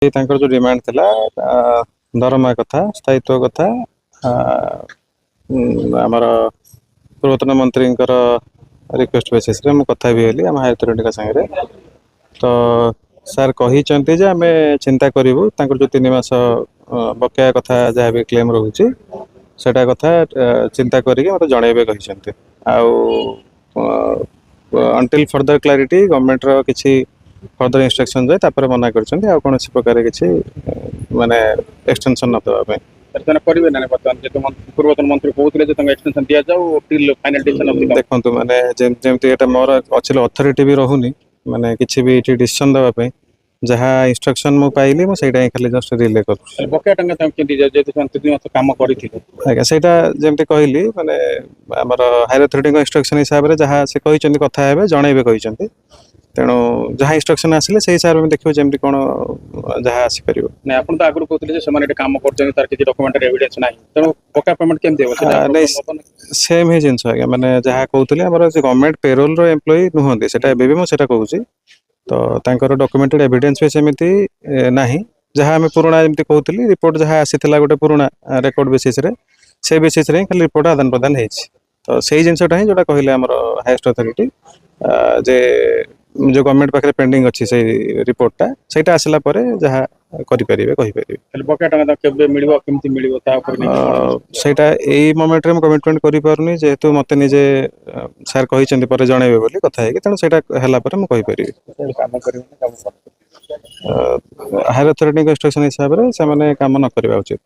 ତାଙ୍କର ଯୋଉ ଡିମାଣ୍ଡ ଥିଲା ଦରମା କଥା, ସ୍ଥାୟିତ୍ୱ କଥା, ଆମର ପୂର୍ବତନ ମନ୍ତ୍ରୀଙ୍କର ରିକ୍ୱେଷ୍ଟ ବେସିସ୍ରେ ମୁଁ କଥା ବି ହେଲି ଆମ ହାୟର ଅଥରିଟିଙ୍କ ସାଙ୍ଗରେ। ତ ସାର୍ କହିଛନ୍ତି ଯେ ଆମେ ଚିନ୍ତା କରିବୁ ତାଙ୍କର ଯେଉଁ 3 ମାସ ବକେୟା କଥା ଯାହା ବି କ୍ଲେମ୍ ରହୁଛି ସେଟା କଥା ଚିନ୍ତା କରିକି ମୋତେ ଜଣେଇବେ କହିଛନ୍ତି। ଆଉ ଅନଟିଲ୍ ଫର୍ଦର କ୍ଲାରିଟି ଗଭର୍ଣ୍ଣମେଣ୍ଟର କିଛି ଫର୍ଦର ଇନଷ୍ଟ୍ରକ୍ସନ୍ ଯାଏ ତାପରେ ମନା କରିଛନ୍ତି ଆଉ କୌଣସି ପ୍ରକାର କିଛି ମାନେ ଏକ୍ସଟେନସନ୍ ନ ଦେବା ପାଇଁ। କରିବେ ନା ବର୍ତ୍ତମାନ ଯେହେତୁ ପୂର୍ବତନ ମନ୍ତ୍ରୀ କହୁଥିଲେ ଯେ ତାଙ୍କୁ ଏକ୍ସଟେନସନ୍ ଦିଆଯାଉ till final decision of the ଦେଖନ୍ତୁ ମାନେ ଯେମିତି ଏଟା ମୋର ଅଛି ଅଥରିଟି ବି ରହୁନି ମାନେ କିଛି ବି ଏଠି ଡିସିସନ୍ ଦେବା ପାଇଁ। ଯାହା ଇନଷ୍ଟ୍ରକ୍ସନ୍ ମୁଁ ପାଇଲି ମୁଁ ସେଇଟା ହିଁ ଖାଲି ଜଷ୍ଟ ରିଲେ କରୁଛି। ବକେୟା ଟଙ୍କା ତାଙ୍କୁ କେମିତି ଯେହେତୁ 3 ମାସ କାମ କରିଥିଲେ? ଆଜ୍ଞା ସେଇଟା ଯେମିତି କହିଲି ମାନେ ଆମର ହାୟର ଅଥରିଟିଙ୍କ ଇନଷ୍ଟ୍ରକ୍ସନ୍ ହିସାବରେ ଯାହା ସେ କହିଛନ୍ତି କଥା ହେବେ ଜଣେଇବେ କହିଛନ୍ତି। ତେଣୁ ଯାହା ଇନଷ୍ଟ୍ରକ୍ସନ୍ ଆସିଲେ ସେଇ ହିସାବରେ ଆମେ ଦେଖିବୁ ଯେମିତି କ'ଣ ଯାହା ଆସିପାରିବ। ନାଇଁ ଆପଣ ତ ଆଗରୁ କହୁଥିଲେ ଯେ ସେମାନେ ଏଠି କାମ କରୁଛନ୍ତି ତାର କିଛି ଡକୁମେଣ୍ଟାରୀ ଏଭିଡେନ୍ସ ନାହିଁ, ତେଣୁ ବକେୟା ପେମେଣ୍ଟ କେମିତି ହେବ? ନାଇଁ ସେମ୍ ହିଁ ଜିନିଷ ଆଜ୍ଞା ମାନେ ଯାହା କହୁଥିଲେ ଆମର ଗଭର୍ଣ୍ଣମେଣ୍ଟ ପେରୋଲର ଏମ୍ପ୍ଲୟି ନୁହନ୍ତି ସେଟା ଏବେ ବି ମୁଁ ସେଟା କହୁଛି। ତ ତାଙ୍କର ଡକୁମେଣ୍ଟାରୀ ଏଭିଡେନ୍ସ ବି ସେମିତି ନାହିଁ। ଯାହା ଆମେ ପୁରୁଣା ଯେମିତି କହୁଥିଲି ରିପୋର୍ଟ ଯାହା ଆସିଥିଲା ଗୋଟେ ପୁରୁଣା ରେକର୍ଡ ବେସିସ୍ରେ ସେ ବେସିସ୍ରେ ହିଁ ଖାଲି ରିପୋର୍ଟ ଆଦାନ ପ୍ରଦାନ ହେଇଛି। ତ ସେଇ ଜିନିଷଟା ହିଁ ଯେଉଁଟା କହିଲେ ଆମର ହାଏଷ୍ଟ ଅଥରିଟି ଯେ ଯେଉଁ ଗଭର୍ଣ୍ଣମେଣ୍ଟ ପାଖରେ ପେଣ୍ଡିଂ ଅଛି ସେଇ ରିପୋର୍ଟଟା ସେଇଟା ଆସିଲା ପରେ ଯାହା କରିପାରିବେ କହିପାରିବେ। ବକେୟା ଟଙ୍କା କେବେ ମିଳିବ କେମିତି ମିଳିବ ତା ଉପରେ ସେଇଟା ଏଇ ମୋମେଣ୍ଟରେ ମୁଁ କମିଟମେଣ୍ଟ କରିପାରୁନି ଯେହେତୁ ମୋତେ ନିଜେ ସାର୍ କହିଛନ୍ତି ପରେ ଜଣେଇବେ ବୋଲି କଥା ହେଇକି, ତେଣୁ ସେଇଟା ହେଲା ପରେ ମୁଁ କହିପାରିବି। ହାୟର ଅଥରିଟିଙ୍କ ଇନଷ୍ଟ୍ରକ୍ସନ୍ ହିସାବରେ ସେମାନେ କାମ ନ କରିବା ଉଚିତ।